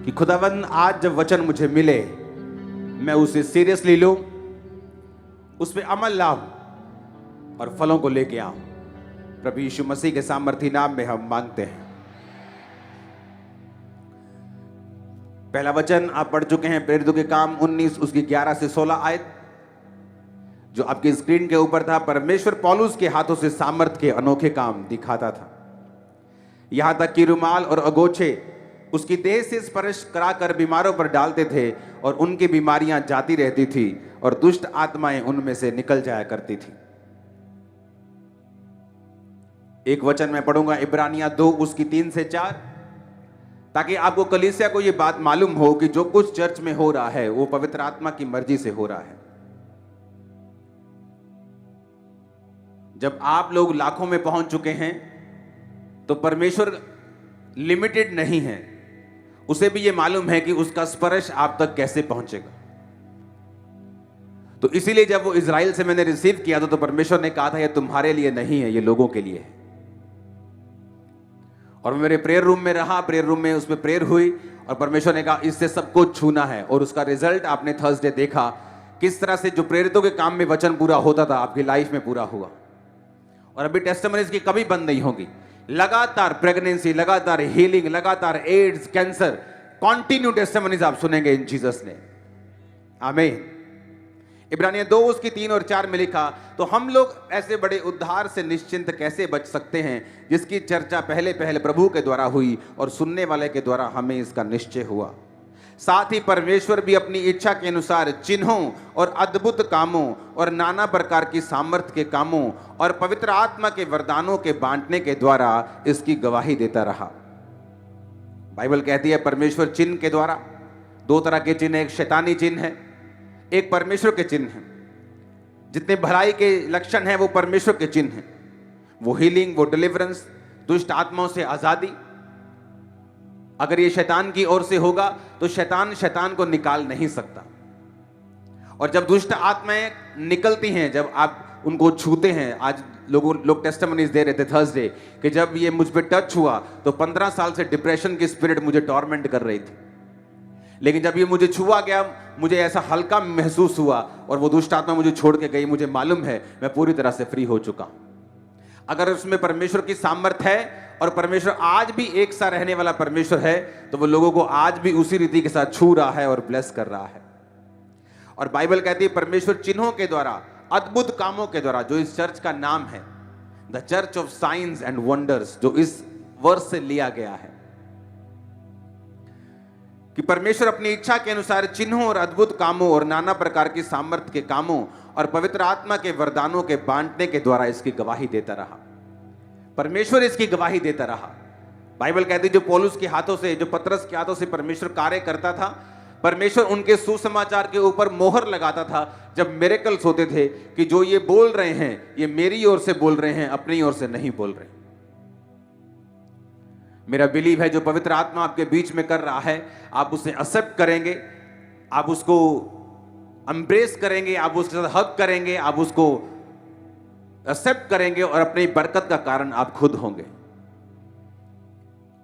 कि खुदावंद आज जब वचन मुझे मिले मैं उसे सीरियसली लूं, उस पर अमल लाऊं और फलों को लेके आऊं। प्रभु यीशु मसीह के सामर्थी नाम में हम मांगते हैं। पहला वचन आप पढ़ चुके हैं, प्रेरितों के काम 19 उसकी 11 से 16 आयत जो आपकी स्क्रीन के ऊपर था। परमेश्वर पौलुस के हाथों से सामर्थ के अनोखे काम दिखाता था, यहां तक कि रुमाल और अगोछे उसकी देह से स्पर्श कराकर बीमारों पर डालते थे और उनकी बीमारियां जाती रहती थी और दुष्ट आत्माएं उनमें से निकल जाया करती थी। एक वचन मैं पढ़ूंगा, इब्रानियां 2 उसकी 3 से 4, ताकि आपको कलीसिया को यह बात मालूम हो कि जो कुछ चर्च में हो रहा है वो पवित्र आत्मा की मर्जी से हो रहा है। जब आप लोग लाखों में पहुंच चुके हैं तो परमेश्वर लिमिटेड नहीं है, उसे भी यह मालूम है कि उसका स्पर्श आप तक कैसे पहुंचेगा। तो इसीलिए जब वो इजराइल से मैंने रिसीव किया था तो परमेश्वर ने कहा था यह तुम्हारे लिए नहीं है, यह लोगों के लिए है। और मेरे प्रेयर रूम में रहा, प्रेयर रूम में उसमें प्रेयर हुई और परमेश्वर ने कहा इससे सबको छूना है। और उसका रिजल्ट आपने थर्सडे देखा, किस तरह से जो प्रेरितों के काम में वचन पूरा होता था आपकी लाइफ में पूरा हुआ। और अभी टेस्टिमनीज की कभी बंद नहीं होगी, लगातार प्रेगनेंसी, लगातार हीलिंग, लगातार एड्स, कैंसर, कॉन्टिन्यू टेस्टिमनीज आप सुनेंगे इन जीसस ने। आमीन। इब्रानियां 2 उसकी 3 और 4 में लिखा, तो हम लोग ऐसे बड़े उद्धार से निश्चिंत कैसे बच सकते हैं जिसकी चर्चा पहले प्रभु के द्वारा हुई और सुनने वाले के द्वारा हमें इसका निश्चय हुआ। साथ ही परमेश्वर भी अपनी इच्छा के अनुसार चिन्हों और अद्भुत कामों और नाना प्रकार की सामर्थ्य के कामों और पवित्र आत्मा के वरदानों के बांटने के द्वारा इसकी गवाही देता रहा। बाइबल कहती है परमेश्वर चिन्ह के द्वारा, 2 तरह के चिन्ह, एक शैतानी चिन्ह है, एक परमेश्वर के चिन्ह है। जितने भलाई के लक्षण हैं वो परमेश्वर के चिन्ह हैं, वो हीलिंग, वो डिलीवरेंस, दुष्ट आत्माओं से आजादी। अगर ये शैतान की ओर से होगा तो शैतान को निकाल नहीं सकता। और जब दुष्ट आत्माएं निकलती हैं, जब आप उनको छूते हैं, आज लोग टेस्टिमनीज दे रहे थे थर्सडे कि जब ये मुझ पे टच हुआ तो 15 साल से डिप्रेशन की स्पिरिट मुझे टॉर्मेंट कर रही थी, लेकिन जब ये मुझे छुआ गया मुझे ऐसा हल्का महसूस हुआ और वो दुष्ट आत्मा मुझे छोड़ के गई। मुझे मालूम है मैं पूरी तरह से फ्री हो चुका हूं। अगर उसमें परमेश्वर की सामर्थ्य है और परमेश्वर आज भी एक सा रहने वाला परमेश्वर है तो वो लोगों को आज भी उसी रीति के साथ छू रहा है और ब्लेस कर रहा है। और बाइबल कहती है परमेश्वर चिन्हों के द्वारा, अद्भुत कामों के द्वारा, जो इस चर्च का नाम है the church of science and wonders, जो इस वर्ष से लिया गया है, कि परमेश्वर अपनी इच्छा के अनुसार चिन्हों और अद्भुत कामों और नाना प्रकार की सामर्थ्य के कामों और पवित्र आत्मा के वरदानों के बांटने के द्वारा इसकी गवाही देता रहा। परमेश्वर इसकी गवाही देता रहा। बाइबल कहती है जो पौलुस के हाथों से, जो पतरस के हाथों से परमेश्वर कार्य करता था, परमेश्वर उनके सुसमाचार के ऊपर मोहर लगाता था जब मिरेकल्स होते थे कि जो ये बोल रहे हैं ये मेरी ओर से बोल रहे हैं, अपनी ओर से नहीं बोल रहे। मेरा बिलीव है जो पवित्र आत्मा आपके बीच में कर रहा है आप उसे एक्सेप्ट करेंगे, आप उसको एम्ब्रेस करेंगे, आप उसके साथ हग करेंगे, आप उसको एक्सेप्ट करेंगे और अपनी बरकत का कारण आप खुद होंगे।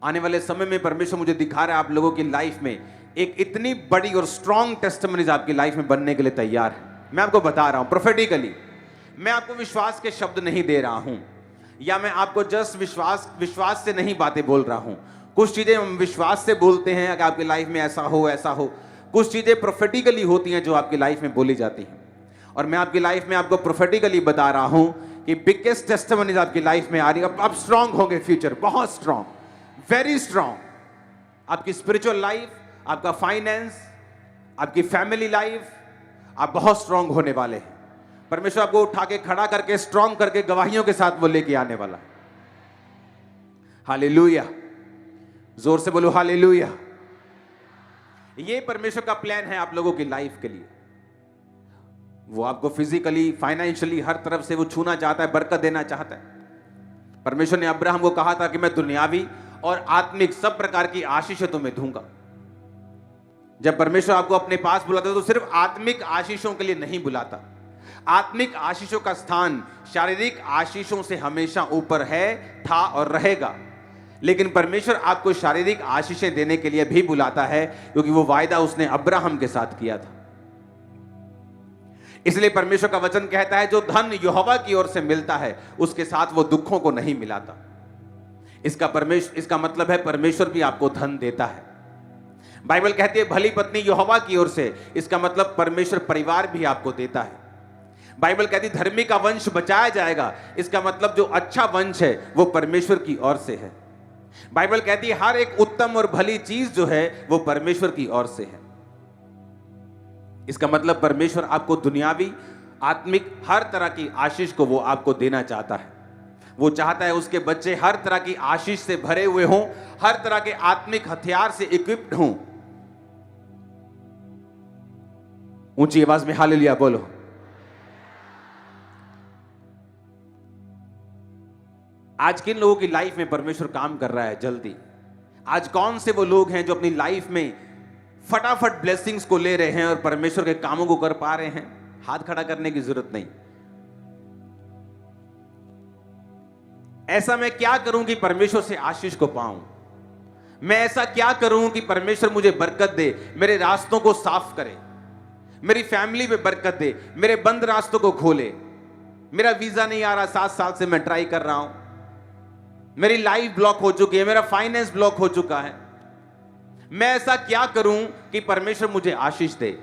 आने वाले समय में परमेश्वर मुझे दिखा रहा है आप लोगों की लाइफ में एक इतनी बड़ी और स्ट्रॉन्ग टेस्टिमनीज आपकी लाइफ में बनने के लिए तैयार है। मैं आपको बता रहा हूं प्रोफेटिकली, मैं आपको विश्वास के शब्द नहीं दे रहा हूं या मैं आपको जस्ट विश्वास से नहीं बातें बोल रहा हूं। कुछ चीजें हम विश्वास से बोलते हैं कि आपकी लाइफ में ऐसा हो ऐसा हो, कुछ चीजें प्रोफेटिकली होती हैं जो आपकी लाइफ में बोली जाती हैं। और मैं आपकी लाइफ में आपको प्रोफेटिकली बता रहा हूं कि बिगेस्ट टेस्टिमनीज आपकी लाइफ में आ रही है। आप स्ट्रांग होंगे, फ्यूचर बहुत स्ट्रांग, वेरी स्ट्रांग। आपकी स्पिरिचुअल लाइफ, आपका फाइनेंस, आपकी फैमिली लाइफ, आप बहुत स्ट्रांग होने वाले हैं। परमेश्वर आपको उठा के खड़ा करके स्ट्रांग करके गवाहियों के साथ वो लेके आने वाला है। हालेलुया, जोर से बोलो हालेलुया। ये परमेश्वर का प्लान है आप लोगों की लाइफ के लिए। वो आपको फिजिकली, फाइनेंशियली, हर तरफ से वो छूना चाहता है, बरकत देना चाहता है। परमेश्वर ने अब्राहम को कहा था कि मैं दुनियावी और आत्मिक सब प्रकार की आशीषें तुम्हें दूंगा। जब परमेश्वर आपको अपने पास बुलाता है तो सिर्फ आत्मिक आशीषों के लिए नहीं बुलाता। आत्मिक आशीषों का स्थान शारीरिक आशीषों से हमेशा ऊपर है, था और रहेगा। लेकिन परमेश्वर आपको शारीरिक आशीषें देने के लिए भी बुलाता है, क्योंकि वो वायदा उसने अब्राहम के साथ किया था। इसलिए परमेश्वर का वचन कहता है, जो धन यहोवा की ओर से मिलता है उसके साथ वो दुखों को नहीं मिलाता। इसका मतलब है परमेश्वर भी आपको धन देता है। बाइबल कहती है भली पत्नी यहोवा की ओर से, इसका मतलब परमेश्वर परिवार भी आपको देता है। बाइबल कहती है धर्मी का वंश बचाया जाएगा, इसका मतलब जो अच्छा वंश है वो परमेश्वर की ओर से है। बाइबल कहती है हर एक उत्तम और भली चीज जो है वो परमेश्वर की ओर से है। इसका मतलब परमेश्वर आपको दुनियावी, आत्मिक हर तरह की आशीष को वो आपको देना चाहता है। वो चाहता है उसके बच्चे हर तरह की आशीष से भरे हुए हों, हर तरह के आत्मिक हथियार से इक्विप्ड हों। ऊंची आवाज में हालेलुया बोलो। आज किन लोगों की लाइफ में परमेश्वर काम कर रहा है जल्दी? आज कौन से वो लोग हैं जो अपनी लाइफ में फटाफट ब्लेसिंग्स को ले रहे हैं और परमेश्वर के कामों को कर पा रहे हैं? हाथ खड़ा करने की जरूरत नहीं। ऐसा मैं क्या करूं कि परमेश्वर से आशीष को पाऊं? मैं ऐसा क्या करूं कि परमेश्वर मुझे बरकत दे, मेरे रास्तों को साफ करे, मेरी फैमिली में बरकत दे, मेरे बंद रास्तों को खोले। मेरा वीजा नहीं आ रहा, 7 साल से मैं ट्राई कर रहा हूं, मेरी लाइफ ब्लॉक हो चुकी है, मेरा फाइनेंस ब्लॉक हो चुका है। मैं ऐसा क्या करूं कि परमेश्वर मुझे आशीष दे?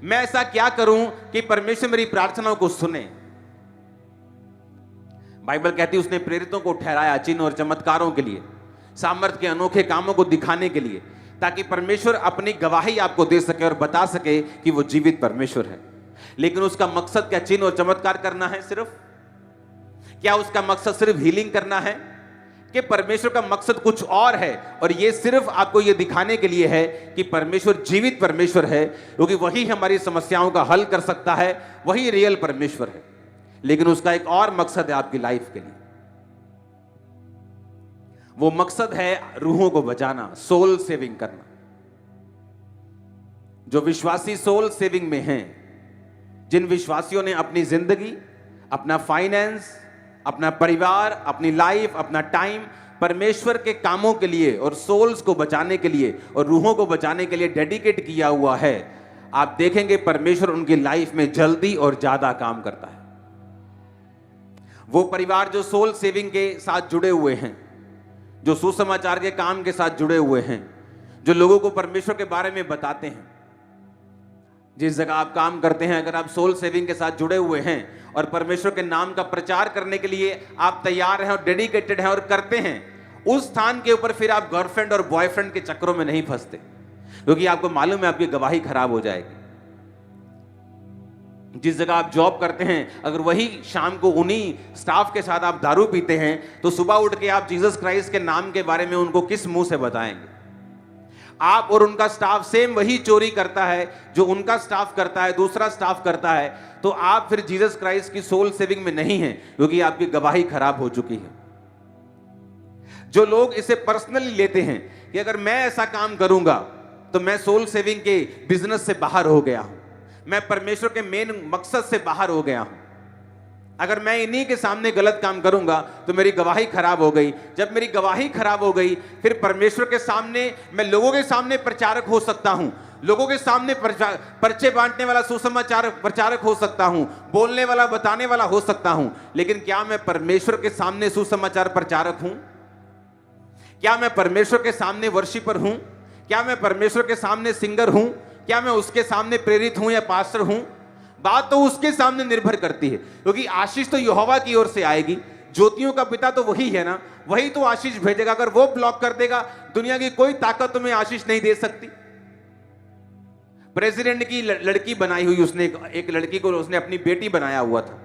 मैं ऐसा क्या करूं कि परमेश्वर मेरी प्रार्थनाओं को सुने? बाइबल कहती है उसने प्रेरितों को ठहराया चिन्ह और चमत्कारों के लिए, सामर्थ के अनोखे कामों को दिखाने के लिए, ताकि परमेश्वर अपनी गवाही आपको दे सके और बता सके कि वो जीवित परमेश्वर है। लेकिन उसका मकसद क्या चिन्ह और चमत्कार करना है सिर्फ? क्या उसका मकसद सिर्फ हीलिंग करना है? कि परमेश्वर का मकसद कुछ और है, और ये सिर्फ आपको ये दिखाने के लिए है कि परमेश्वर जीवित परमेश्वर है, क्योंकि वही हमारी समस्याओं का हल कर सकता है, वही रियल परमेश्वर है। लेकिन उसका एक और मकसद है आपकी लाइफ के लिए। वो मकसद है रूहों को बचाना, सोल सेविंग करना। जो विश्वासी सोल सेविंग में हैं, जिन विश्वासियों ने अपनी जिंदगी, अपना फाइनेंस, अपना परिवार, अपनी लाइफ, अपना टाइम परमेश्वर के कामों के लिए और सोल्स को बचाने के लिए और रूहों को बचाने के लिए डेडिकेट किया हुआ है, आप देखेंगे परमेश्वर उनकी लाइफ में जल्दी और ज्यादा काम करता है। वो परिवार जो सोल सेविंग के साथ जुड़े हुए हैं, जो सुसमाचार के काम के साथ जुड़े हुए हैं, जो लोगों को परमेश्वर के बारे में बताते हैं, जिस जगह आप काम करते हैं, अगर आप सोल सेविंग के साथ जुड़े हुए हैं और परमेश्वर के नाम का प्रचार करने के लिए आप तैयार हैं और डेडिकेटेड हैं और करते हैं, उस स्थान के ऊपर फिर आप गर्लफ्रेंड और बॉयफ्रेंड के चक्करों में नहीं फंसते, क्योंकि आपको मालूम है आपकी गवाही खराब हो जाएगी। जिस जगह आप जॉब करते हैं, अगर वही शाम को उन्हीं स्टाफ के साथ आप दारू पीते हैं, तो सुबह उठ के आप जीसस क्राइस्ट के नाम के बारे में उनको किस मुंह से बताएंगे? आप और उनका स्टाफ सेम वही चोरी करता है जो उनका स्टाफ करता है, दूसरा स्टाफ करता है, तो आप फिर जीसस क्राइस्ट की सोल सेविंग में नहीं हैं, क्योंकि आपकी गवाही खराब हो चुकी है। जो लोग इसे पर्सनली लेते हैं कि अगर मैं ऐसा काम करूंगा तो मैं सोल सेविंग के बिजनेस से बाहर हो गया हूं, मैं परमेश्वर के मेन मकसद से बाहर हो गया हूं, अगर मैं इन्हीं के सामने गलत काम करूंगा तो मेरी गवाही खराब हो गई। जब मेरी गवाही खराब हो गई, फिर परमेश्वर के सामने मैं लोगों के सामने प्रचारक हो सकता हूं, लोगों के सामने पर्चे बांटने वाला सुसमाचार प्रचारक हो सकता हूं, बोलने वाला, बताने वाला हो सकता हूं, लेकिन क्या मैं परमेश्वर के सामने सुसमाचार प्रचारक हूं? क्या मैं परमेश्वर के सामने वर्शिपर हूं? क्या मैं परमेश्वर के सामने सिंगर हूं? क्या मैं उसके सामने प्रेरित हूं या पास्टर हूं? बात तो उसके सामने निर्भर करती है, क्योंकि आशीष तो यहोवा की ओर से आएगी। ज्योतियों का पिता तो वही है ना, वही तो आशीष भेजेगा। अगर वो ब्लॉक कर देगा, दुनिया की कोई ताकत तुम्हें आशीष नहीं दे सकती। प्रेसिडेंट की लड़की बनाई हुई, उसने एक लड़की को उसने अपनी बेटी बनाया हुआ था।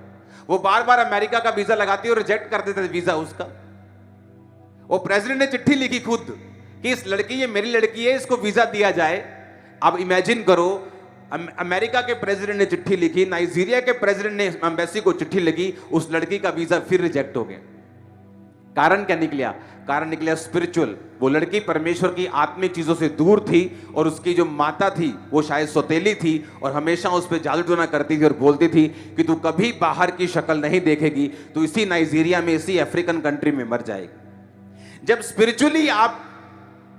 वो बार बार अमेरिका का वीजा लगाती और रिजेक्ट कर देते थे वीजा उसका। वो प्रेसिडेंट ने चिट्ठी लिखी खुद कि इस लड़की, ये मेरी लड़की है, इसको वीजा दिया जाए। अब इमेजिन करो, अमेरिका के प्रेसिडेंट ने चिट्ठी लिखी, नाइजीरिया के प्रेसिडेंट ने एम्बेसी को चिट्ठी लिखी, उस लड़की का वीजा फिर रिजेक्ट हो गया। कारण क्या निकला? कारण निकला स्पिरिचुअल। वो लड़की परमेश्वर की आत्मिक चीजों से दूर थी, और उसकी जो माता थी वो शायद सौतेली थी और हमेशा उस पर जादू टोना करती थी और बोलती थी कि तू कभी बाहर की शक्ल नहीं देखेगी, तू इसी नाइजीरिया में, इसी अफ्रीकन कंट्री में मर जाएगी। जब स्पिरिचुअली आप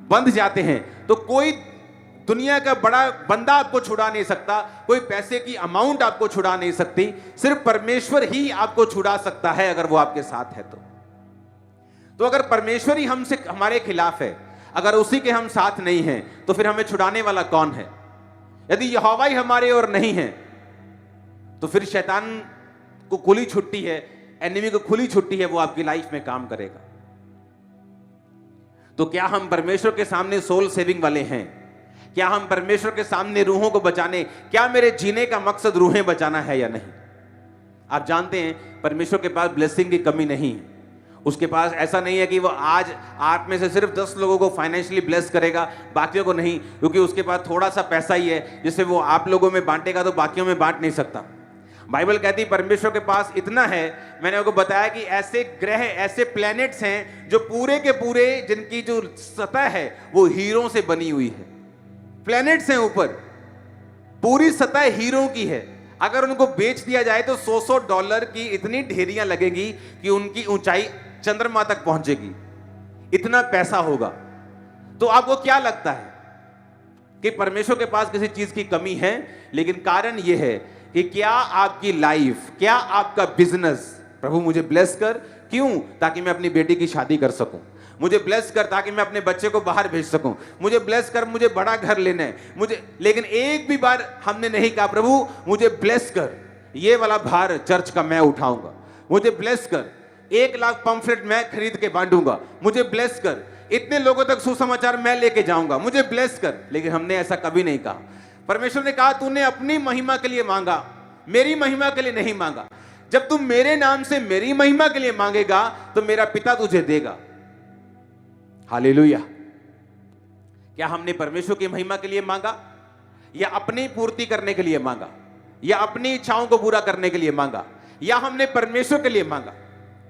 बंध जाते हैं तो कोई दुनिया का बड़ा बंदा आपको छुड़ा नहीं सकता, कोई पैसे की अमाउंट आपको छुड़ा नहीं सकती, सिर्फ परमेश्वर ही आपको छुड़ा सकता है अगर वो आपके साथ है तो अगर परमेश्वर ही हमसे हमारे खिलाफ है, अगर उसी के हम साथ नहीं हैं, तो फिर हमें छुड़ाने वाला कौन है? यदि यहोवा ही हमारे ओर नहीं है तो फिर शैतान को खुली छुट्टी है, एनिमी को खुली छुट्टी है, वो आपकी लाइफ में काम करेगा। तो क्या हम परमेश्वर के सामने सोल सेविंग वाले हैं? क्या हम परमेश्वर के सामने रूहों को बचाने, क्या मेरे जीने का मकसद रूहें बचाना है या नहीं? आप जानते हैं परमेश्वर के पास ब्लेसिंग की कमी नहीं है। उसके पास ऐसा नहीं है कि वो आज आप में से सिर्फ 10 लोगों को फाइनेंशियली ब्लेस करेगा, बाकियों को नहीं, क्योंकि उसके पास थोड़ा सा पैसा ही है जिसे वो आप लोगों में बांटेगा तो बाकियों में बांट नहीं सकता। बाइबल कहती है परमेश्वर के पास इतना है। मैंने आपको बताया कि ऐसे ग्रह, ऐसे प्लैनेट्स हैं जो पूरे के पूरे, जिनकी जो सतह है वो हीरों से बनी हुई है। प्लैनेट्स हैं ऊपर, पूरी सतह हीरों की है। अगर उनको बेच दिया जाए तो $100 की इतनी ढेरियां लगेगी कि उनकी ऊंचाई चंद्रमा तक पहुंचेगी, इतना पैसा होगा। तो आपको क्या लगता है कि परमेश्वर के पास किसी चीज की कमी है? लेकिन कारण यह है कि क्या आपकी लाइफ, क्या आपका बिजनेस, प्रभु मुझे ब्लेस कर, क्यों? ताकि मैं अपनी बेटी की शादी कर सकूं, मुझे ब्लेस कर ताकि मैं अपने बच्चे को बाहर भेज सकूं, मुझे ब्लेस कर, मुझे बड़ा घर लेना है मुझे। लेकिन एक भी बार हमने नहीं कहा प्रभु मुझे ब्लेस कर, ये वाला भार चर्च का मैं उठाऊंगा, मुझे ब्लेस कर, 1 लाख पंफलेट मैं खरीद के बांटूंगा, मुझे ब्लेस कर, इतने लोगों तक सुसमाचार मैं लेके जाऊंगा, मुझे ब्लेस कर। लेकिन हमने ऐसा कभी नहीं कहा। परमेश्वर ने कहा तूने अपनी महिमा के लिए मांगा, मेरी महिमा के लिए नहीं मांगा। जब तू मेरे नाम से मेरी महिमा के लिए मांगेगा तो मेरा पिता तुझे देगा। हालेलुया। क्या हमने परमेश्वर की महिमा के लिए मांगा, या अपनी पूर्ति करने के लिए मांगा, या अपनी इच्छाओं को पूरा करने के लिए मांगा, या हमने परमेश्वर के लिए मांगा?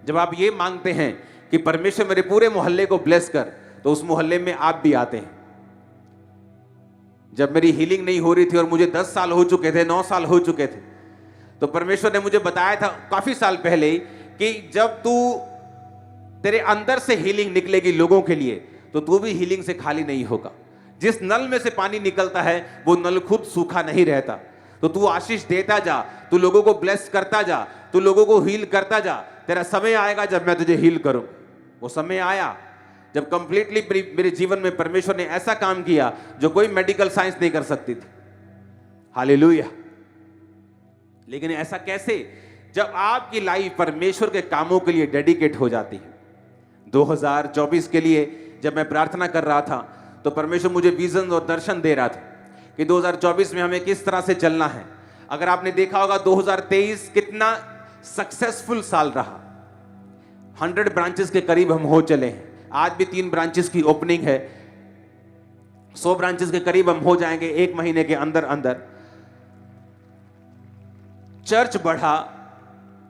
जब आप ये मांगते हैं कि परमेश्वर मेरे पूरे मोहल्ले को ब्लेस कर, तो उस मोहल्ले में आप भी आते हैं। जब मेरी हीलिंग नहीं हो रही थी और मुझे 10 साल हो चुके थे, 9 साल हो चुके थे, तो परमेश्वर ने मुझे बताया था काफी साल पहले कि जब तू तेरे अंदर से हीलिंग निकलेगी लोगों के लिए, तो तू भी हीलिंग से खाली नहीं होगा। जिस नल में से पानी निकलता है वो नल खुद सूखा नहीं रहता। तो तू आशीष देता जा, तू लोगों को ब्लेस करता जा, तू लोगों को हील करता जा। तेरा समय आएगा जब मैं तुझे हील करूं। वो समय आया जब कंप्लीटली मेरे जीवन में परमेश्वर ने ऐसा काम किया जो कोई मेडिकल साइंस नहीं कर सकती थी। हालेलुया। लेकिन ऐसा कैसे? जब आपकी लाइफ परमेश्वर के कामों के लिए डेडिकेट हो जाती है। 2024 के लिए जब मैं प्रार्थना कर रहा था तो परमेश्वर मुझे विजन और दर्शन दे रहा था कि 2024 में हमें किस तरह से चलना है। अगर आपने देखा होगा 2023 कितना सक्सेसफुल साल रहा। 100 ब्रांचेस के करीब हम हो चले हैं। आज भी 3 ब्रांचेस की ओपनिंग है। 100 ब्रांचेस के करीब हम हो जाएंगे 1 महीने के अंदर अंदर। चर्च बढ़ा,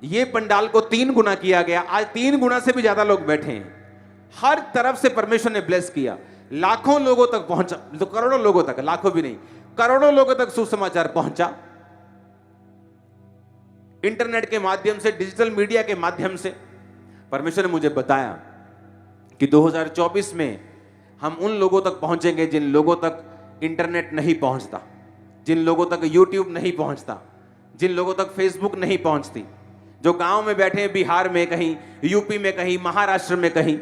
ये पंडाल को 3 गुना किया गया। आज 3 गुना से भी ज्यादा लोग बैठे हैं। हर तरफ से परमेश्वर ने ब्लेस किया। लाखों लोगों तक पहुंचा, तो करोड़ों लोगों तक, लाखों भी नहीं, करोड़ों लोगों तक सुसमाचार पहुंचा। इंटरनेट के माध्यम से, डिजिटल मीडिया के माध्यम से। परमेश्वर ने मुझे बताया कि 2024 में हम उन लोगों तक पहुंचेंगे जिन लोगों तक इंटरनेट नहीं पहुंचता, जिन लोगों तक यूट्यूब नहीं पहुंचता, जिन लोगों तक फेसबुक नहीं पहुंचती, जो गांव में बैठे हैं, बिहार में कहीं, यूपी में कहीं, महाराष्ट्र में कहीं।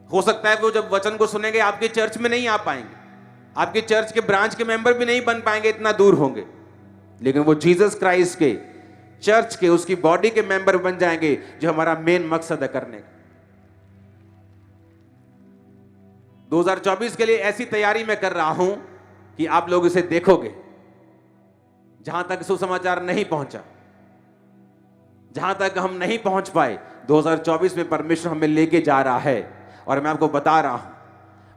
हो सकता है वो जब वचन को सुनेंगे आपके चर्च में नहीं आ पाएंगे, आपके चर्च के ब्रांच के मेंबर भी नहीं बन पाएंगे, इतना दूर होंगे, लेकिन वो जीसस क्राइस्ट के चर्च के, उसकी बॉडी के मेंबर बन जाएंगे, जो हमारा मेन मकसद है करने का। 2024 के लिए ऐसी तैयारी मैं कर रहा हूं कि आप लोग इसे देखोगे। जहां तक सुसमाचार नहीं पहुंचा, जहां तक हम नहीं पहुंच पाए, 2024 में परमेश्वर हमें लेके जा रहा है। और मैं आपको बता रहा हूं,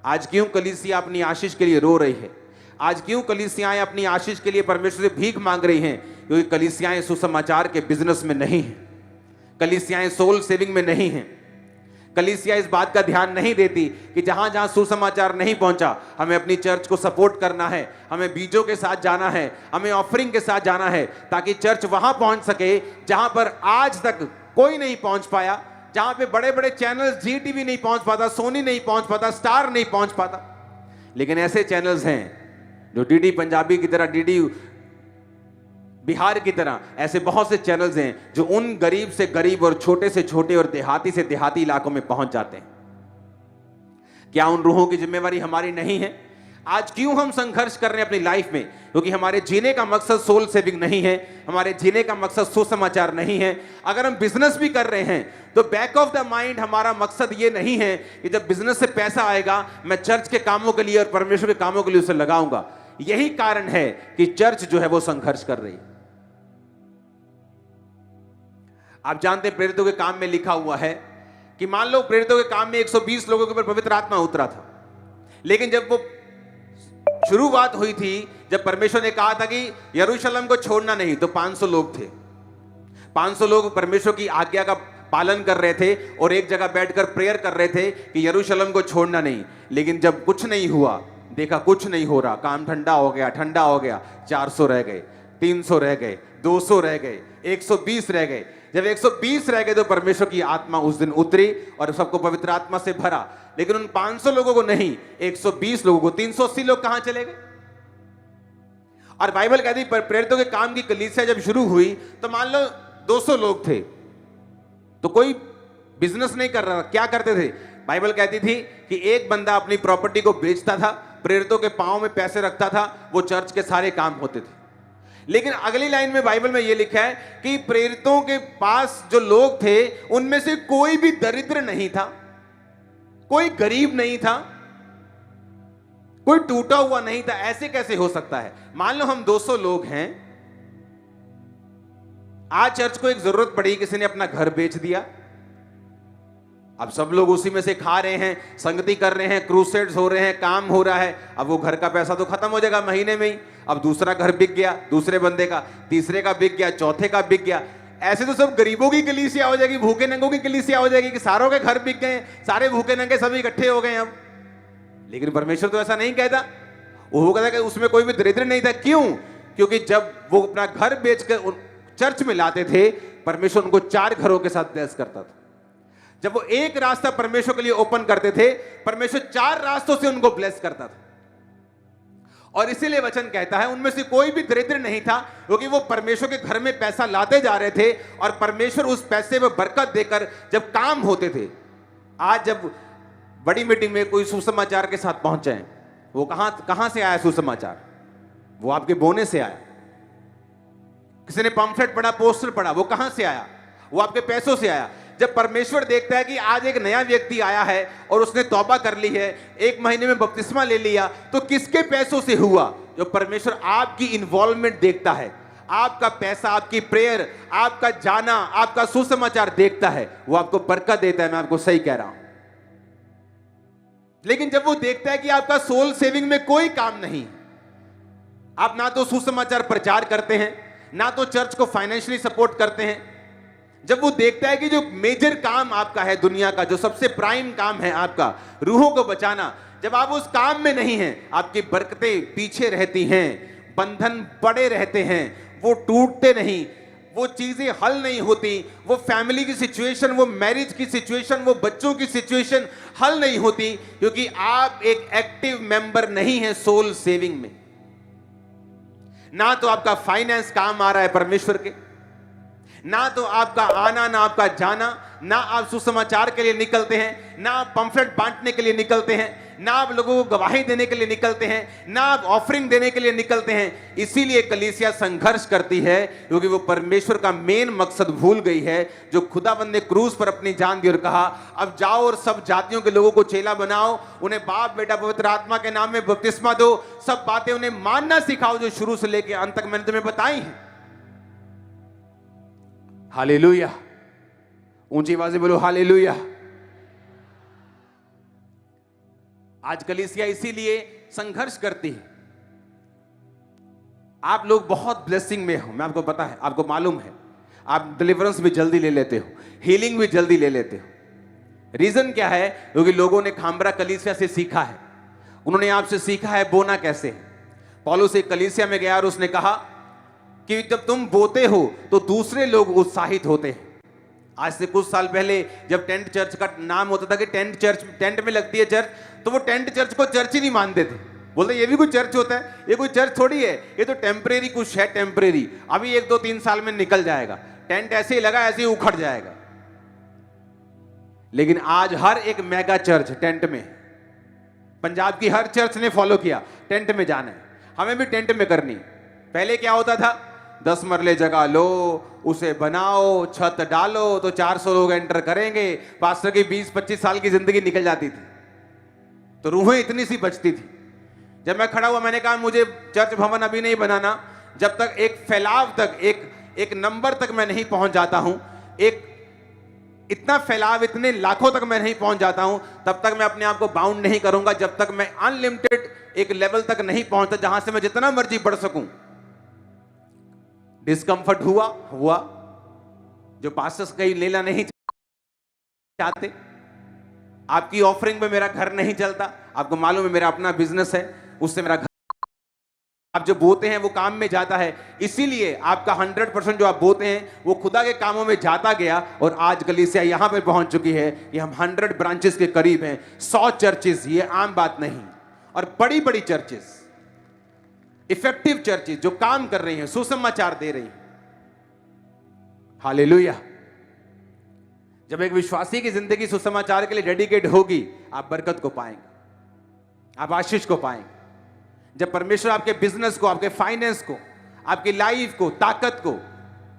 आज क्यों कलीसिया अपनी आशीष के लिए रो रही है, आज क्यों कलीसियाएं अपनी आशीष के लिए परमेश्वर से भीख मांग रही हैं? क्योंकि कलीसियाएं सुसमाचार के बिजनेस में नहीं हैं, कलीसियाएं सोल सेविंग में नहीं हैं। कलीसिया इस बात का ध्यान नहीं देती कि जहां जहां सुसमाचार नहीं पहुंचा, हमें अपनी चर्च को सपोर्ट करना है, हमें बीजों के साथ जाना है, हमें ऑफरिंग के साथ जाना है, ताकि चर्च वहां पहुंच सके जहां पर आज तक कोई नहीं पहुंच पाया, जहां पे बड़े बड़े चैनल्स, जी टीवी नहीं पहुंच पाता, सोनी नहीं पहुंच पाता, स्टार नहीं पहुंच पाता। लेकिन ऐसे चैनल्स हैं जो डीडी पंजाबी की तरह, डीडी बिहार की तरह, ऐसे बहुत से चैनल्स हैं जो उन गरीब से गरीब और छोटे से छोटे और देहाती से देहाती इलाकों में पहुंच जाते हैं। क्या उन रूहों की जिम्मेवारी हमारी नहीं है? आज क्यों हम संघर्ष कर रहे हैं अपनी लाइफ में? क्योंकि हमारे जीने का मकसद सोल सेविंग नहीं है, हमारे जीने का मकसद सुसमाचार नहीं है। अगर हम बिजनेस भी कर रहे हैं तो बैक ऑफ द माइंड हमारा मकसद ये नहीं है कि जब बिजनेस से पैसा आएगा मैं चर्च के कामों के लिए और परमेश्वर के कामों के लिए उसे लगाऊंगा। यही कारण है कि चर्च जो है वो संघर्ष कर रही है। आप जानते हैं प्रेरितों के काम में लिखा हुआ है कि मान लो प्रेरितों के काम में 120 लोगों के ऊपर पवित्र आत्मा उतरा था, लेकिन जब वो शुरुआत हुई थी, जब परमेश्वर ने कहा था कि यरूशलेम को छोड़ना नहीं, तो 500 लोग थे। 500 लोग परमेश्वर की आज्ञा का पालन कर रहे थे और एक जगह बैठकर प्रेयर कर रहे थे कि यरूशलेम को छोड़ना नहीं। लेकिन जब कुछ नहीं हुआ, देखा कुछ नहीं हो रहा, काम ठंडा हो गया, 400 रह गए, 300 रह गए, 200 रह गए, 120 रह गए। जब 120 रह गए तो परमेश्वर की आत्मा उस दिन उतरी और सबको पवित्र आत्मा से भरा। लेकिन उन 500 लोगों को नहीं, 120 लोगों को, 380 लोग कहां चले गए? और बाइबल कहती प्रेरितों के काम की कलीसिया जब शुरू हुई तो मान लो 200 लोग थे, तो कोई बिजनेस नहीं कर रहा। क्या करते थे? बाइबल कहती थी कि एक बंदा अपनी प्रॉपर्टी को बेचता था, प्रेरितों के पांव में पैसे रखता था, वो चर्च के सारे काम होते थे। लेकिन अगली लाइन में बाइबल में यह लिखा है कि प्रेरितों के पास जो लोग थे उनमें से कोई भी दरिद्र नहीं था, कोई गरीब नहीं था, कोई टूटा हुआ नहीं था। ऐसे कैसे हो सकता है? मान लो हम 200 लोग हैं, आज चर्च को एक जरूरत पड़ी, किसी ने अपना घर बेच दिया, अब सब लोग उसी में से खा रहे हैं, संगति कर रहे हैं, क्रूसेड्स हो रहे हैं, काम हो रहा है। अब वो घर का पैसा तो खत्म हो जाएगा महीने में ही। अब दूसरा घर बिक गया, दूसरे बंदे का, तीसरे का बिक गया, चौथे का बिक गया। ऐसे तो सब गरीबों की कलीसिया हो जाएगी, भूखे नंगों की कलीसिया हो जाएगी कि सारों के घर बिक गए, सारे भूखे नंगे सभी इकट्ठे हो गए अब। लेकिन परमेश्वर तो ऐसा नहीं कहता। वो कहता कि उसमें कोई भी दरिद्र नहीं था। क्यों? क्योंकि जब वो अपना घर बेचकर चर्च में लाते थे, परमेश्वर उनको 4 घरों के साथ ब्लेस करता था। जब वो एक रास्ता परमेश्वर के लिए ओपन करते थे, परमेश्वर 4 रास्तों से उनको ब्लेस करता था। और इसीलिए वचन कहता है उनमें से कोई भी दरिद्र नहीं था, क्योंकि वो परमेश्वर के घर में पैसा लाते जा रहे थे और परमेश्वर उस पैसे में बरकत देकर जब काम होते थे। आज जब बड़ी मीटिंग में कोई सुसमाचार के साथ पहुंचे, वो कहां से आया सुसमाचार? वो आपके बोने से आया। किसी ने पंफलेट पढ़ा, पोस्टर पढ़ा, वो कहां से आया? वो आपके पैसों से आया। जब परमेश्वर देखता है कि आज एक नया व्यक्ति आया है और उसने तौबा कर ली है, 1 महीने में बपतिस्मा ले लिया, तो किसके पैसों से हुआ? जो परमेश्वर आपकी इन्वॉल्वमेंट देखता है, आपका पैसा, आपकी प्रेयर, आपका जाना, आपका सुसमाचार देखता है, वो आपको बरकत देता है। मैं आपको सही कह रहा हूं। लेकिन जब वो देखता है कि आपका सोल सेविंग में कोई काम नहीं, आप ना तो सुसमाचार प्रचार करते हैं, ना तो चर्च को फाइनेंशियली सपोर्ट करते हैं, जब वो देखता है कि जो मेजर काम आपका है दुनिया का, जो सबसे प्राइम काम है आपका, रूहों को बचाना, जब आप उस काम में नहीं हैं, आपकी बरकतें पीछे रहती हैं, बंधन पड़े रहते हैं, वो टूटते नहीं, वो चीजें हल नहीं होती, वो फैमिली की सिचुएशन, वो मैरिज की सिचुएशन, वो बच्चों की सिचुएशन हल नहीं होती, क्योंकि आप एक एक्टिव मेंबर नहीं है सोल सेविंग में। ना तो आपका फाइनेंस काम आ रहा है परमेश्वर के, ना तो आपका आना, ना आपका जाना, ना आप सुसमाचार के लिए निकलते हैं, ना आप पंफलेट बांटने के लिए निकलते हैं, ना आप लोगों को गवाही देने के लिए निकलते हैं, ना आप ऑफरिंग देने के लिए निकलते हैं। इसीलिए कलीसिया संघर्ष करती है, क्योंकि वो परमेश्वर का मेन मकसद भूल गई है, जो खुदावंद ने क्रूस पर अपनी जान दी और कहा, अब जाओ और सब जातियों के लोगों को चेला बनाओ, उन्हें बाप बेटा पवित्र आत्मा के नाम में बपतिस्मा दो, सब बातें उन्हें मानना सिखाओ जो शुरू से लेकर अंत तक मैंने तुम्हें बताई हैं। हालेलुया। ऊंची आवाज से बोलो हालेलुया। आज कलीसिया इसीलिए संघर्ष करती है। आप लोग बहुत ब्लेसिंग में हो, मैं आपको पता है, आपको मालूम है, आप डिलीवरेंस भी जल्दी ले लेते हो, हीलिंग भी जल्दी ले लेते हो। रीजन क्या है? क्योंकि लोगों ने खामरा कलीसिया से सीखा है, उन्होंने आपसे सीखा है बोना कैसे है। पौलुस एक कलीसिया में गया और उसने कहा कि जब तुम बोते हो तो दूसरे लोग उत्साहित होते हैं, आज से कुछ साल पहले जब टेंट चर्च का नाम होता था कि टेंट में लगती है चर्च, तो वो टेंट चर्च को चर्च ही नहीं मानते थे। बोलते ये भी कोई चर्च होता है? ये कोई चर्च थोड़ी है, ये तो टेम्परेरी कुछ है, टेम्परेरी, अभी 1 2 3 साल में निकल जाएगा। टेंट ऐसे ही लगा, ऐसे ही उखड़ जाएगा। लेकिन आज हर एक मेगा चर्च टेंट में, पंजाब की हर चर्च ने फॉलो किया, टेंट में जाना है, हमें भी टेंट में करनी। पहले क्या होता था? 10 मरले जगह लो, उसे बनाओ, छत डालो तो 400 लोग एंटर करेंगे, पास्टर की 20-25 साल की जिंदगी निकल जाती थी, तो रूहें इतनी सी बचती थी। जब मैं खड़ा हुआ, मैंने कहा मुझे चर्च भवन अभी नहीं बनाना, जब तक एक फैलाव तक, एक नंबर तक मैं नहीं पहुंच जाता हूं, एक इतना फैलाव, इतने लाखों तक मैं नहीं पहुंच जाता हूं, तब तक मैं अपने आप को बाउंड नहीं करूंगा, जब तक मैं अनलिमिटेड एक लेवल तक नहीं पहुंचता जहां से मैं जितना मर्जी बढ़ सकूं। डिस्कंफर्ट हुआ, जो पास्टर्स कहीं लेना नहीं चाहते। आपकी ऑफरिंग में मेरा घर नहीं चलता, आपको मालूम है मेरा अपना बिजनेस है, उससे मेरा घर, आप जो बोते हैं वो काम में जाता है, इसीलिए आपका 100% जो आप बोते हैं वो खुदा के कामों में जाता गया, और आज कलीसिया यहां पे पहुंच चुकी है कि हम 100 ब्रांचेस के करीब हैं, 100 चर्चेस, ये आम बात नहीं। और बड़ी बड़ी चर्चेस, इफेक्टिव चर्चेस जो काम कर रही हैं, सुसमाचार दे रही हैं। हालेलुया। जब एक विश्वासी की जिंदगी सुसमाचार के लिए डेडिकेट होगी, आप बरकत को पाएंगे, आप आशीष को पाएंगे। जब परमेश्वर आपके बिजनेस को, आपके फाइनेंस को, आपकी लाइफ को, ताकत को,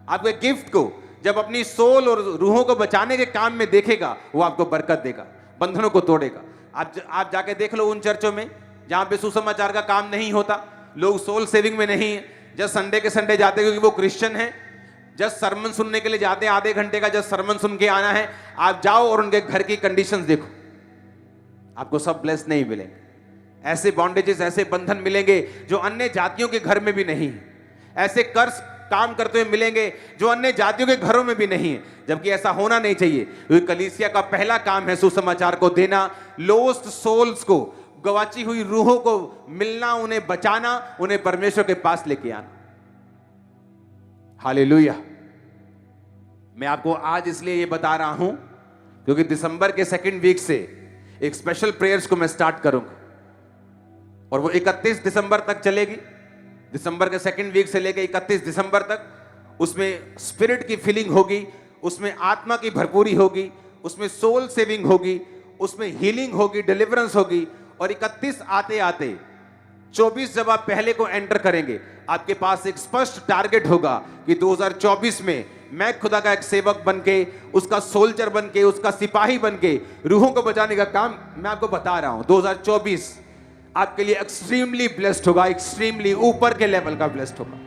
आपके गिफ्ट को, जब अपनी सोल और रूहों को बचाने के काम में देखेगा, वो आपको बरकत देगा, बंधनों को तोड़ेगा। आप जाके देख लो उन चर्चों में जहां पे सुसमाचार का काम नहीं होता, लोग सोल सेविंग में नहीं है, जस्ट संडे के संडे जाते क्योंकि वो क्रिश्चियन है, जस्ट सरमन सुनने के लिए जाते हैं, आधे घंटे का जस्ट सरमन सुन के आना है। आप जाओ और उनके घर की कंडीशंस देखो, आपको सब ब्लेस नहीं मिलेंगे। ऐसे बॉन्डेजेस, ऐसे बंधन मिलेंगे जो अन्य जातियों के घर में भी नहीं है। ऐसे कर्ज काम करते हुए मिलेंगे जो अन्य जातियों के घरों में भी नहीं है, जबकि ऐसा होना नहीं चाहिए, क्योंकि कलीसिया का पहला काम है सुसमाचार को देना, लोस्ट सोल्स को, गवाची हुई रूहों को मिलना, उन्हें बचाना, उन्हें परमेश्वर के पास लेके आना। हालेलुया। मैं आपको आज इसलिए ये बता रहा हूं क्योंकि दिसंबर के 2nd वीक से एक स्पेशल प्रेयर्स को मैं स्टार्ट करूंगा, और वो 31 दिसंबर तक चलेगी। दिसंबर के 2nd वीक से लेकर 31 दिसंबर तक उसमें स्पिरिट की फीलिंग होगी, उसमें आत्मा की भरपूरी होगी, उसमें सोल सेविंग होगी, उसमें हीलिंग होगी, डिलीवरेंस होगी। और 31 आते आते 24 जब आप पहले को एंटर करेंगे, आपके पास एक स्पष्ट टारगेट होगा कि 2024 में मैं खुदा का एक सेवक बनके, उसका सोल्जर बनके, उसका सिपाही बनके रूहों को बचाने का काम मैं आपको बता रहा हूं। 2024 आपके लिए एक्सट्रीमली ब्लेस्ड होगा, एक्सट्रीमली ऊपर के लेवल का ब्लेस्ड होगा।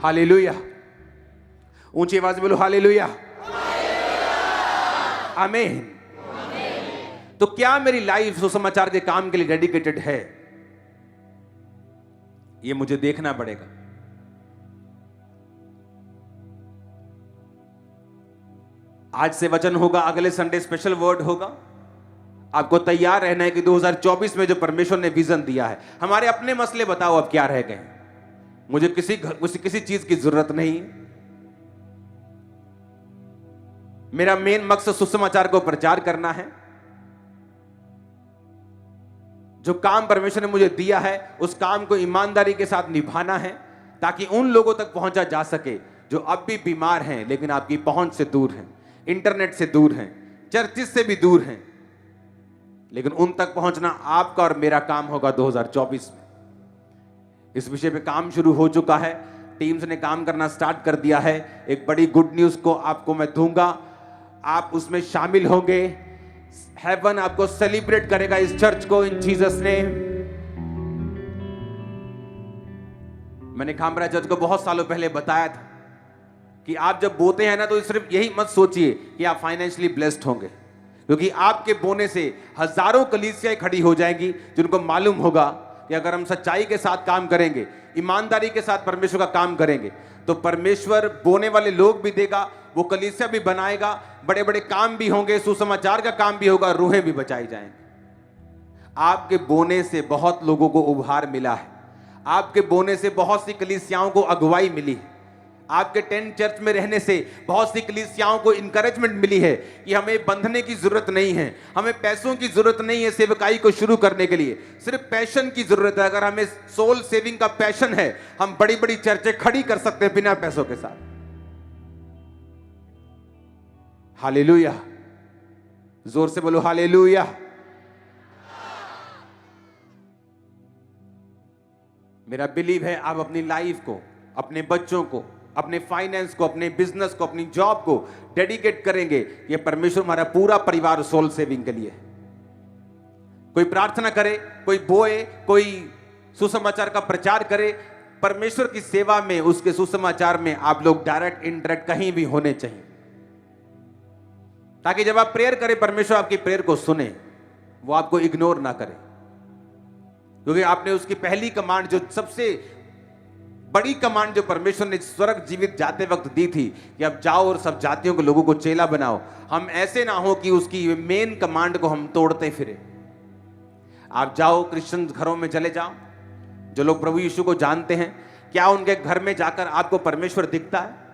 हालेलुया। ऊंची आवाज बोलो हालेलुया, आमीन। तो क्या मेरी लाइफ सुसमाचार के काम के लिए डेडिकेटेड है? ये मुझे देखना पड़ेगा। आज से वचन होगा, अगले संडे स्पेशल वर्ड होगा। आपको तैयार रहना है कि 2024 में जो परमेश्वर ने विजन दिया है, हमारे अपने मसले बताओ अब क्या रह गए। मुझे किसी चीज की जरूरत नहीं। मेरा मेन मकसद सुसमाचार को प्रचार करना है। जो काम परमेश्वर ने मुझे दिया है, उस काम को ईमानदारी के साथ निभाना है, ताकि उन लोगों तक पहुंचा जा सके जो अब भी बीमार हैं, लेकिन आपकी पहुंच से दूर हैं, इंटरनेट से दूर हैं, चर्चिस से भी दूर हैं, लेकिन उन तक पहुंचना आपका और मेरा काम होगा 2024 में। इस विषय पे काम शुरू हो चुका है, टीम्स ने काम करना स्टार्ट कर दिया है। एक बड़ी गुड न्यूज को आपको मैं दूंगा, आप उसमें शामिल होंगे। हेवन आपको सेलिब्रेट करेगा इस चर्च को, इन जीसस नेम। मैंने खामरा चर्च को बहुत सालों पहले बताया था कि आप जब बोते हैं ना, तो सिर्फ यही मत सोचिए कि आप फाइनेंशियली ब्लेस्ड होंगे, क्योंकि आपके बोने से हजारों कलीसियाएं खड़ी हो जाएंगी जिनको मालूम होगा कि अगर हम सच्चाई के साथ काम करेंगे, ईमानदारी के साथ परमेश्वर का काम करेंगे, तो परमेश्वर बोने वाले लोग भी देगा, वो कलीसिया भी बनाएगा, बड़े बड़े काम भी होंगे, सुसमाचार का काम भी होगा, रूहें भी बचाई जाएंगी। आपके बोने से बहुत लोगों को उभार मिला है, आपके बोने से बहुत सी कलीसियाओं को अगुवाई मिली है, आपके टेंट चर्च में रहने से बहुत सी कलीसियाओं को इंकरेजमेंट मिली है कि हमें बंधने की जरूरत नहीं है, हमें पैसों की जरूरत नहीं है सेवकाई को शुरू करने के लिए, सिर्फ पैशन की जरूरत है। अगर हमें सोल सेविंग का पैशन है, हम बड़ी बड़ी चर्चें खड़ी कर सकते हैं बिना पैसों के साथ। हालेलुया, जोर से बोलो हालेलुया। मेरा बिलीव है आप अपनी लाइफ को, अपने बच्चों को, अपने फाइनेंस को, अपने बिजनेस को, अपनी जॉब को डेडिकेट करेंगे। ये परमेश्वर हमारा पूरा परिवार सोल सेविंग के लिए है। कोई प्रार्थना करे, कोई बोए, कोई सुसमाचार का प्रचार करे, परमेश्वर की सेवा में, उसके सुसमाचार में आप लोग डायरेक्ट इनडायरेक्ट कहीं भी होने चाहिए, ताकि जब आप प्रेयर करें परमेश्वर आपकी प्रेयर को सुने, वो आपको इग्नोर ना करे। क्योंकि आपने उसकी पहली कमांड, जो सबसे बड़ी कमांड जो परमेश्वर ने स्वर्ग जीवित जाते वक्त दी थी कि अब जाओ और सब जातियों के लोगों को चेला बनाओ, हम ऐसे ना हो कि उसकी मेन कमांड को हम तोड़ते फिरे। आप जाओ, क्रिश्चियन घरों में चले जाओ, जो लोग प्रभु यीशु को जानते हैं, क्या उनके घर में जाकर आपको परमेश्वर दिखता है?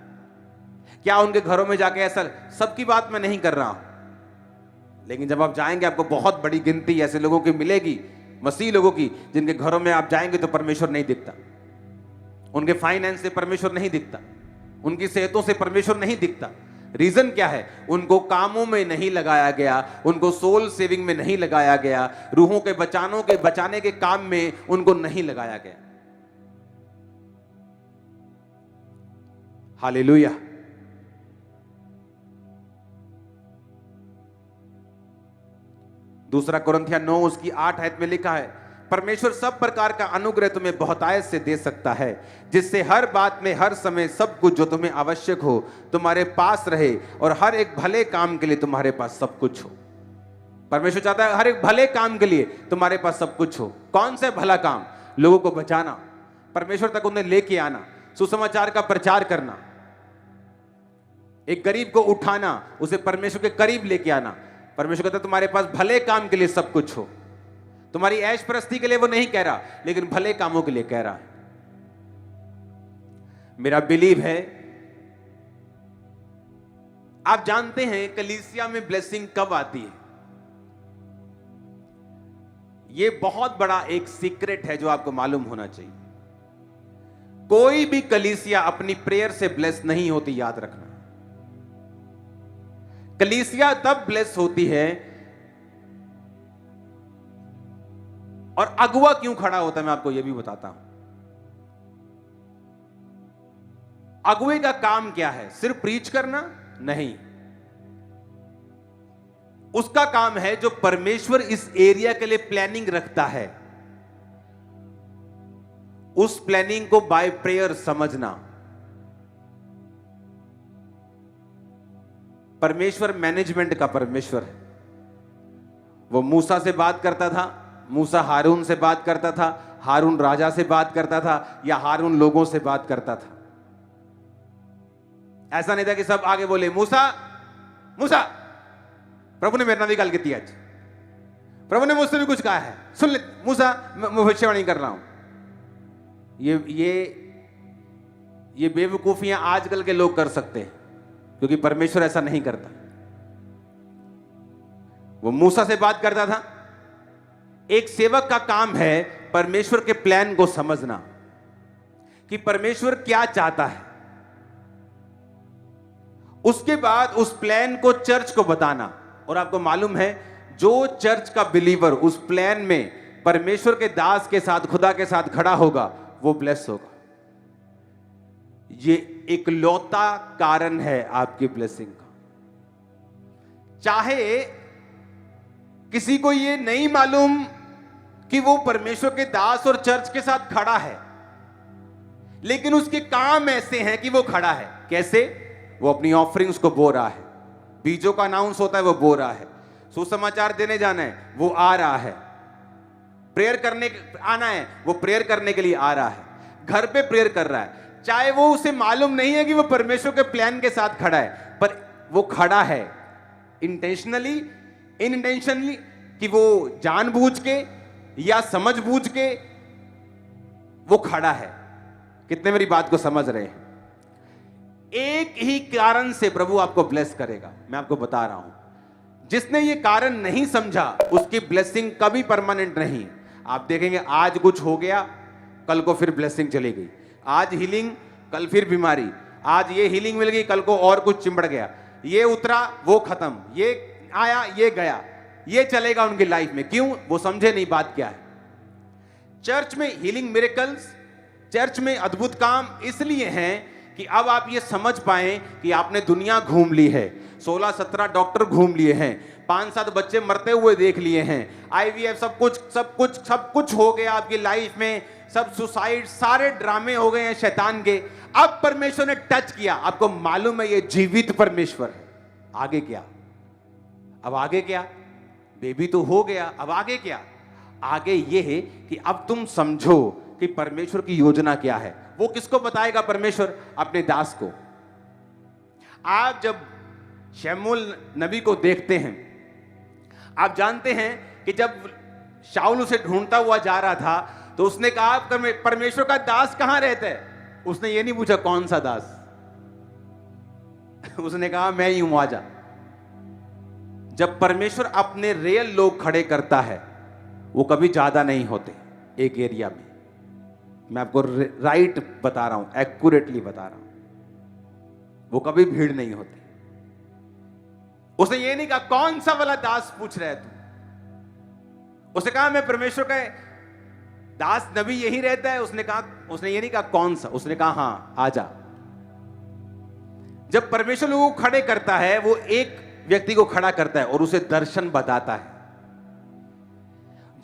क्या उनके घरों में जाके ऐसा, सबकी बात मैं नहीं कर रहा हूं, लेकिन जब आप जाएंगे आपको बहुत बड़ी गिनती ऐसे लोगों की मिलेगी, मसीह लोगों की, जिनके घरों में आप जाएंगे तो परमेश्वर नहीं दिखता। उनके फाइनेंस से परमेश्वर नहीं दिखता, उनकी सेहतों से परमेश्वर नहीं दिखता। रीजन क्या है? उनको कामों में नहीं लगाया गया, उनको सोल सेविंग में नहीं लगाया गया, रूहों के बचाने के काम में उनको नहीं लगाया गया। हालेलुया। दूसरा कुरिन्थियों 9 उसकी 8 आयत में लिखा है, परमेश्वर सब प्रकार का अनुग्रह तुम्हें बहुतायत से दे सकता है, जिससे हर बात में हर समय सब कुछ जो तुम्हें आवश्यक हो तुम्हारे पास रहे, और हर एक भले काम के लिए तुम्हारे पास सब कुछ हो। परमेश्वर चाहता है हर एक भले काम के लिए तुम्हारे पास सब कुछ हो। कौन सा भला काम? लोगों को बचाना, परमेश्वर तक उन्हें लेके आना, सुसमाचार का प्रचार करना, एक गरीब को उठाना, उसे परमेश्वर के करीब लेके आना। परमेश्वर कहता है तुम्हारे पास भले काम के लिए सब कुछ हो। तुम्हारी ऐश प्रस्ती के लिए वो नहीं कह रहा, लेकिन भले कामों के लिए कह रहा है। मेरा बिलीव है, आप जानते हैं कलीसिया में ब्लेसिंग कब आती है? ये बहुत बड़ा एक सीक्रेट है जो आपको मालूम होना चाहिए। कोई भी कलीसिया अपनी प्रेयर से ब्लेस नहीं होती, याद रखना। कलीसिया तब ब्लेस होती है, और अगुवा क्यों खड़ा होता है मैं आपको यह भी बताता हूं। अगुवे का काम क्या है? सिर्फ प्रीच करना नहीं, उसका काम है जो परमेश्वर इस एरिया के लिए प्लानिंग रखता है, उस प्लानिंग को बाय प्रेयर समझना। परमेश्वर मैनेजमेंट का परमेश्वर है। वो मूसा से बात करता था, मूसा हारून से बात करता था, हारून राजा से बात करता था, या हारून लोगों से बात करता था। ऐसा नहीं था कि सब आगे बोले मूसा मूसा, प्रभु ने मेरे नाम निकाल के दिया, प्रभु ने मुझसे भी कुछ कहा है, सुन ले मूसा, मैं भविष्यवाणी कर रहा हूं। ये बेवकूफियां आजकल के लोग कर सकते हैं, क्योंकि परमेश्वर ऐसा नहीं करता। वो मूसा से बात करता था। एक सेवक का काम है परमेश्वर के प्लान को समझना, कि परमेश्वर क्या चाहता है, उसके बाद उस प्लान को चर्च को बताना। और आपको मालूम है, जो चर्च का बिलीवर उस प्लान में परमेश्वर के दास के साथ, खुदा के साथ खड़ा होगा, वो ब्लेस होगा। ये एक लौता कारण है आपकी ब्लेसिंग का। चाहे किसी को ये नहीं मालूम कि वो परमेश्वर के दास और चर्च के साथ खड़ा है, लेकिन उसके काम ऐसे हैं कि वो खड़ा है। कैसे? वो अपनी ऑफरिंग्स को बो रहा है, बीजों का अनाउंस होता है वो बो रहा है, सुसमाचार देने जाना है वो आ रहा है, प्रेयर करने आना है वो प्रेयर करने के लिए आ रहा है, घर पे प्रेयर कर रहा है। चाहे वो उसे मालूम नहीं है कि वो परमेश्वर के प्लान के साथ खड़ा है, पर वो खड़ा है इंटेंशनली, इनइंटेंशनली, कि वो जानबूझ के या समझबूझ के वो खड़ा है। कितने मेरी बात को समझ रहे हैं? एक ही कारण से प्रभु आपको ब्लेस करेगा। मैं आपको बता रहा हूं, जिसने ये कारण नहीं समझा उसकी ब्लेसिंग कभी परमानेंट नहीं। आप देखेंगे आज कुछ हो गया, कल को फिर ब्लेसिंग चली गई। आज हीलिंग, कल फिर बीमारी। आज ये हीलिंग मिल गई, कल को और कुछ चिंबड़ गया। ये उतरा, वो खत्म, ये आया, ये गया। ये चलेगा उनकी लाइफ में। क्यों? वो समझे नहीं बात क्या है। चर्च में हीलिंग मिरेकल्स, चर्च में अद्भुत काम इसलिए हैं कि अब आप ये समझ पाए कि आपने दुनिया घूम ली है। 16-17 डॉक्टर घूम लिए हैं, 5-7 बच्चे मरते हुए देख लिए हैं, IVF, सब कुछ हो गया आपकी लाइफ में, सब सुसाइड, सारे ड्रामे हो गए हैं शैतान के। अब परमेश्वर ने टच किया, आपको मालूम है ये जीवित परमेश्वर है। आगे क्या? अब आगे क्या? बेबी तो हो गया, अब आगे क्या? आगे ये है कि अब तुम समझो कि परमेश्वर की योजना क्या है। वो किसको बताएगा परमेश्वर? अपने दास को। आप जब शमूएल नबी को देखते हैं, आप जानते हैं कि जब शाऊल उसे ढूंढता हुआ जा रहा था तो उसने कहा परमेश्वर का दास कहां रहता है? उसने ये नहीं पूछा कौन सा दास। उसने कहा मैं ही हूं, आजा। जब परमेश्वर अपने रियल लोग खड़े करता है, वो कभी ज्यादा नहीं होते एक एरिया में। मैं आपको राइट बता रहा हूं, एक्यूरेटली बता रहा हूं, वो कभी भीड़ नहीं होती। उसने ये नहीं कहा कौन सा वाला दास पूछ रहा है तू। उसने कहा मैं परमेश्वर का दास नबी यही रहता है। उसने ये नहीं कहा कौन सा, उसने कहा हां आजा। जब परमेश्वर लोगों को खड़े करता है, वो एक व्यक्ति को खड़ा करता है और उसे दर्शन बताता है।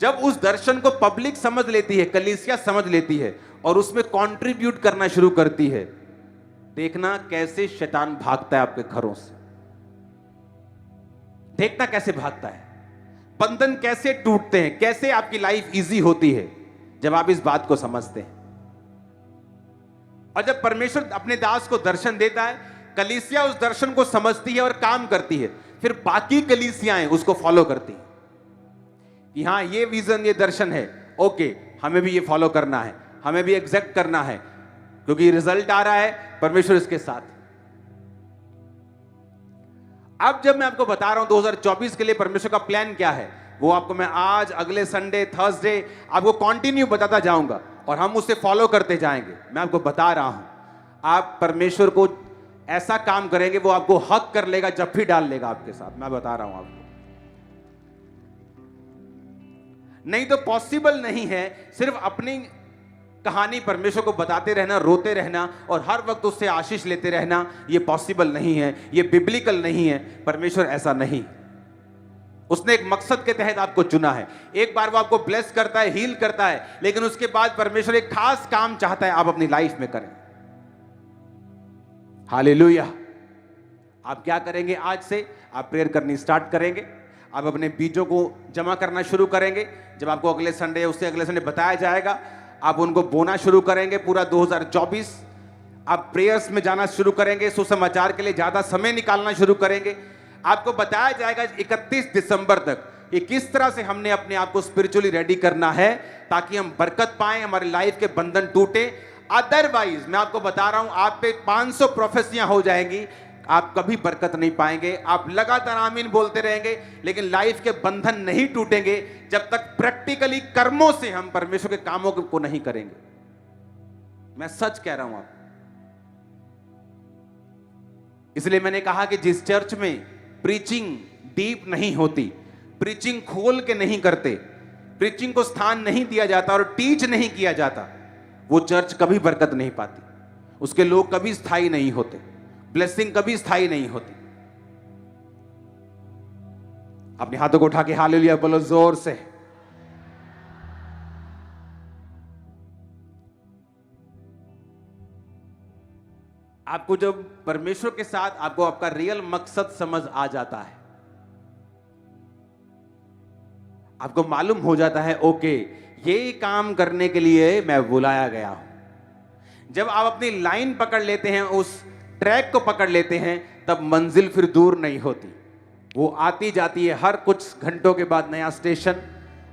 जब उस दर्शन को पब्लिक समझ लेती है, कलीसिया समझ लेती है और उसमें कंट्रीब्यूट करना शुरू करती है, देखना कैसे शैतान भागता है आपके घरों से। देखना कैसे भागता है, बंधन कैसे टूटते हैं, कैसे आपकी लाइफ इजी होती है जब आप इस बात को समझते हैं। और जब परमेश्वर अपने दास को दर्शन देता है, कलीसिया उस दर्शन को समझती है और काम करती है। फिर बाकी कलीसियाएं उसको फॉलो करती हैं कि हां ये विजन, ये दर्शन है, ओके हमें भी ये फॉलो करना है, हमें भी एग्जैक्ट करना है, क्योंकि रिजल्ट आ रहा है, परमेश्वर इसके साथ। अब जब मैं आपको बता रहा हूं 2024 के लिए परमेश्वर का प्लान क्या है, वो आपको मैं आज, अगले संडे, थर्सडे आपको कंटिन्यू बताता जाऊंगा और हम उससे फॉलो करते जाएंगे। मैं आपको बता रहा हूं, आप परमेश्वर को ऐसा काम करेंगे, वो आपको हक कर लेगा, जफ्फी डाल लेगा आपके साथ। मैं बता रहा हूं आपको, नहीं तो पॉसिबल नहीं है सिर्फ अपनी कहानी परमेश्वर को बताते रहना, रोते रहना और हर वक्त उससे आशीष लेते रहना। यह पॉसिबल नहीं है, यह बिब्लिकल नहीं है। परमेश्वर ऐसा नहीं, उसने एक मकसद के तहत आपको चुना है। एक बार वो आपको ब्लेस करता है, हील करता है, लेकिन उसके बाद परमेश्वर एक खास काम चाहता है आप अपनी लाइफ में करें। हालेलुया। आप क्या करेंगे? आज से आप प्रेयर करनी स्टार्ट करेंगे। आप अपने बीजों को जमा करना शुरू करेंगे। जब आपको अगले संडे, उससे अगले संडे बताया जाएगा, आप उनको बोना शुरू करेंगे। पूरा 2024 आप प्रेयर्स में जाना शुरू करेंगे, सुसमाचार के लिए ज्यादा समय निकालना शुरू करेंगे। आपको बताया जाएगा 31 दिसंबर तक कि किस तरह से हमने अपने आप को स्पिरिचुअली रेडी करना है ताकि हम बरकत पाएं, हमारी लाइफ के बंधन टूटे। अदरवाइज मैं आपको बता रहा हूं, आप पे 500 प्रोफेसियां हो जाएंगी, आप कभी बरकत नहीं पाएंगे। आप लगातार आमीन बोलते रहेंगे, लेकिन लाइफ के बंधन नहीं टूटेंगे जब तक प्रैक्टिकली कर्मों से हम परमेश्वर के कामों को नहीं करेंगे। मैं सच कह रहा हूं आप। इसलिए मैंने कहा कि जिस चर्च में प्रीचिंग डीप नहीं होती, प्रीचिंग खोल के नहीं करते, प्रीचिंग को स्थान नहीं दिया जाता और टीच नहीं किया जाता, वो चर्च कभी बरकत नहीं पाती, उसके लोग कभी स्थायी नहीं होते, ब्लेसिंग कभी स्थायी नहीं होती। अपने हाथों को उठा के हालेलुया बोलो जोर से। आपको जब परमेश्वर के साथ आपको आपका रियल मकसद समझ आ जाता है, आपको मालूम हो जाता है ओके ये काम करने के लिए मैं बुलाया गया हूं। जब आप अपनी लाइन पकड़ लेते हैं, उस ट्रैक को पकड़ लेते हैं, तब मंजिल फिर दूर नहीं होती, वो आती जाती है। हर कुछ घंटों के बाद नया स्टेशन,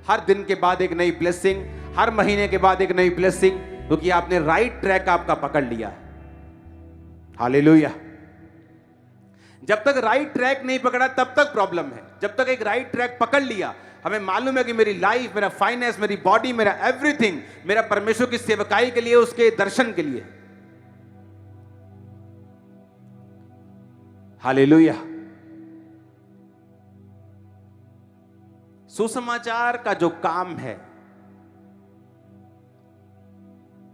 हर दिन के बाद एक नई ब्लेसिंग, हर महीने के बाद एक नई ब्लेसिंग, क्योंकि आपने राइट ट्रैक आपका पकड़ लिया है। हालेलुया। जब तक राइट ट्रैक नहीं पकड़ा तब तक प्रॉब्लम है। जब तक एक राइट ट्रैक पकड़ लिया, हमें मालूम है कि मेरी लाइफ, मेरा फाइनेंस, मेरी बॉडी, मेरा एवरीथिंग मेरा परमेश्वर की सेवकाई के लिए, उसके दर्शन के लिए। हालेलुया। सुसमाचार का जो काम है,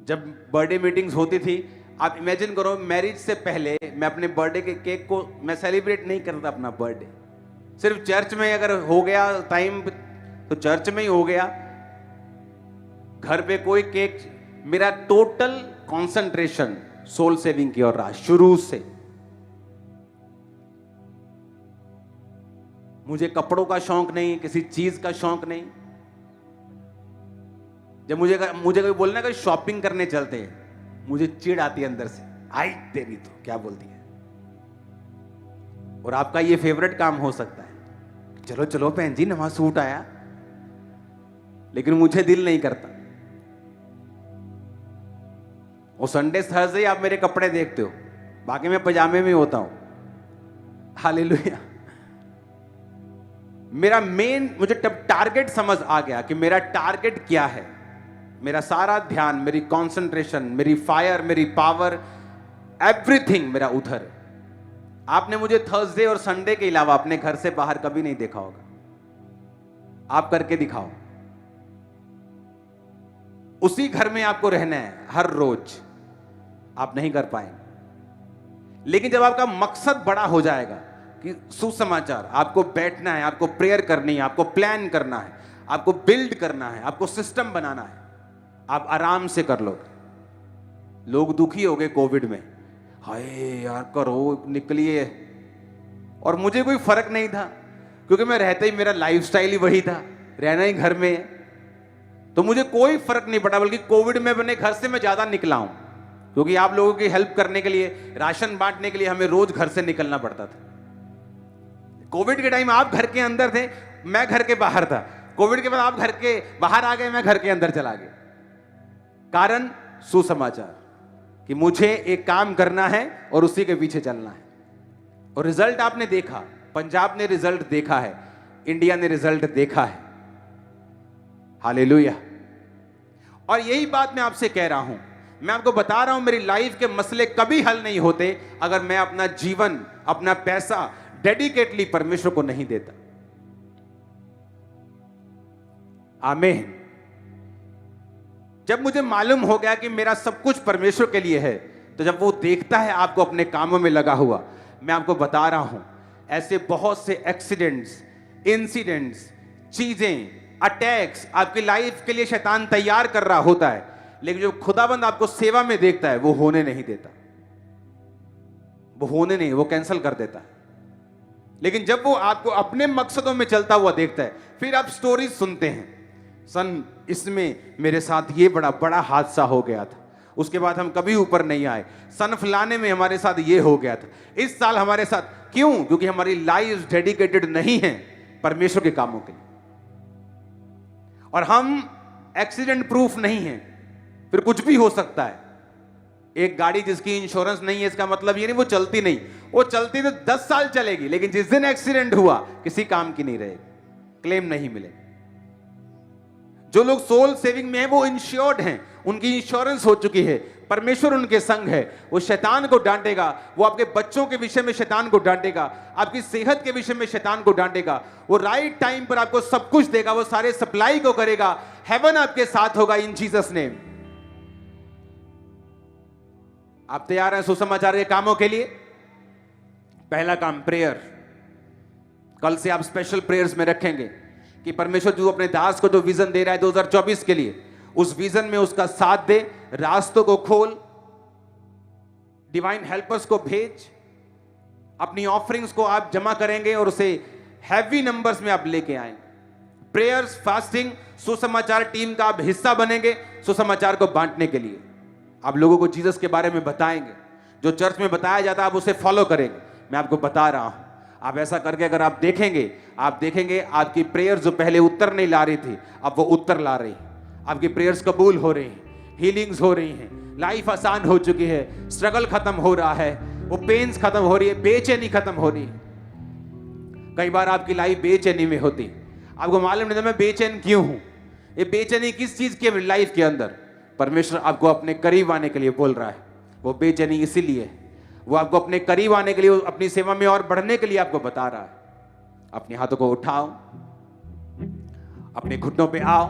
जब बर्थडे मीटिंग्स होती थी, आप इमेजिन करो, मैरिज से पहले मैं अपने बर्थडे के केक को मैं सेलिब्रेट नहीं करता अपना बर्थडे। सिर्फ चर्च में अगर हो गया टाइम तो चर्च में ही हो गया, घर पे कोई केक। मेरा टोटल कंसंट्रेशन सोल सेविंग की ओर रहा शुरू से। मुझे कपड़ों का शौक नहीं, किसी चीज का शौक नहीं। जब मुझे कोई बोलना कि शॉपिंग करने चलते हैं, मुझे चिढ़ आती है अंदर से, आई तेरी तो क्या बोलती है। और आपका ये फेवरेट काम हो सकता है, चलो चलो बहन जी नवा सूट आया, लेकिन मुझे दिल नहीं करता। वो संडे थर्सडे आप मेरे कपड़े देखते हो, बाकी मैं पजामे में होता हूं। हालेलुया। मेरा मेन, मुझे तब टारगेट समझ आ गया कि मेरा टारगेट क्या है। मेरा सारा ध्यान, मेरी कंसंट्रेशन, मेरी फायर, मेरी पावर, एवरीथिंग मेरा उधर है। आपने मुझे थर्सडे और संडे के अलावा अपने घर से बाहर कभी नहीं देखा होगा। आप करके दिखाओ। उसी घर में आपको रहना है हर रोज, आप नहीं कर पाएंगे। लेकिन जब आपका मकसद बड़ा हो जाएगा कि सुसमाचार, आपको बैठना है, आपको प्रेयर करनी है, आपको प्लान करना है, आपको बिल्ड करना है, आपको सिस्टम बनाना है, आप आराम से कर लोगे। लोग दुखी हो गए कोविड में, हाय यार करो निकलिए, और मुझे कोई फर्क नहीं था क्योंकि मैं रहता ही, मेरा लाइफस्टाइल ही वही था, रहना ही घर में है, तो मुझे कोई फर्क नहीं पड़ा। बल्कि कोविड में अपने घर से मैं ज्यादा निकला हूं, क्योंकि आप लोगों की हेल्प करने के लिए, राशन बांटने के लिए हमें रोज घर से निकलना पड़ता था। कोविड के टाइम आप घर के अंदर थे, मैं घर के बाहर था। कोविड के बाद आप घर के बाहर आ गए, मैं घर के अंदर चला गया। कारण सुसमाचार, कि मुझे एक काम करना है और उसी के पीछे चलना है। और रिजल्ट आपने देखा, पंजाब ने रिजल्ट देखा है, इंडिया ने रिजल्ट देखा है। हालेलुया। और यही बात मैं आपसे कह रहा हूं, मैं आपको बता रहा हूं, मेरी लाइफ के मसले कभी हल नहीं होते अगर मैं अपना जीवन, अपना पैसा डेडिकेटली परमेश्वर को नहीं देता। आमीन। जब मुझे मालूम हो गया कि मेरा सब कुछ परमेश्वर के लिए है, तो जब वो देखता है आपको अपने कामों में लगा हुआ, मैं आपको बता रहा हूं, ऐसे बहुत से एक्सीडेंट्स, इंसिडेंट्स, चीजें, अटैक्स आपकी लाइफ के लिए शैतान तैयार कर रहा होता है, लेकिन जो खुदाबंद आपको सेवा में देखता है वो होने नहीं देता, वो होने नहीं, वो कैंसिल कर देता है। लेकिन जब वो आपको अपने मकसदों में चलता हुआ देखता है, फिर आप स्टोरीज सुनते हैं, सन इसमें मेरे साथ ये बड़ा हादसा हो गया था, उसके बाद हम कभी ऊपर नहीं आए, सन फलाने में हमारे साथ ये हो गया था, इस साल हमारे साथ। क्यों? क्योंकि हमारी लाइफ डेडिकेटेड नहीं है परमेश्वर के कामों के लिए, और हम एक्सीडेंट प्रूफ नहीं हैं। फिर कुछ भी हो सकता है। एक गाड़ी जिसकी इंश्योरेंस नहीं है, इसका मतलब ये नहीं वो चलती नहीं, वो चलती तो 10 साल चलेगी, लेकिन जिस दिन एक्सीडेंट हुआ किसी काम की नहीं रहेगी, क्लेम नहीं मिलेगा। जो लोग सोल सेविंग में हैं वो इंश्योर्ड हैं, उनकी इंश्योरेंस हो चुकी है, परमेश्वर उनके संग है। वो शैतान को डांटेगा, वो आपके बच्चों के विषय में शैतान को डांटेगा, आपकी सेहत के विषय में शैतान को डांटेगा, वो राइट टाइम पर आपको सब कुछ देगा, वो सारे सप्लाई को करेगा। हेवन आपके साथ होगा इन जीसस नेम। आप तैयार हैं सुसमाचार के कामों के लिए? पहला काम प्रेयर। कल से आप स्पेशल प्रेयर्स में रखेंगे कि परमेश्वर जो अपने दास को जो विजन दे रहा है 2024 के लिए, उस विजन में उसका साथ दे, रास्तों को खोल, डिवाइन हेल्पर्स को भेज, अपनी ऑफरिंग्स को आप जमा करेंगे और उसे हैवी नंबर्स में आप लेके आएंगे। प्रेयर्स, फास्टिंग, सुसमाचार टीम का आप हिस्सा बनेंगे सुसमाचार को बांटने के लिए। आप लोगों को जीसस के बारे में बताएंगे, जो चर्च में बताया जाता है आप उसे फॉलो करेंगे। मैं आपको बता रहा हूं, आप ऐसा करके अगर आप देखेंगे आपकी प्रेयर जो पहले उत्तर नहीं ला रही थी, अब वो उत्तर ला रही है। आपकी प्रेयर्स कबूल हो रही हैं, हीलिंग्स हो रही हैं, लाइफ आसान हो चुकी है, स्ट्रगल खत्म हो रहा है। वो पेन्स खत्म हो रही है, बेचैनी खत्म हो रही है। कई बार आपकी लाइफ बेचैनी में होती, आपको मालूम नहीं था मैं बेचैन क्यों हूं। ये बेचैनी किस चीज के लाइफ के अंदर? परमेश्वर आपको अपने करीब आने के लिए बोल रहा है। वो बेचैनी इसीलिए, वो आपको अपने करीब आने के लिए, अपनी सेवा में और बढ़ने के लिए आपको बता रहा है। अपने हाथों को उठाओ, अपने घुटनों पे आओ,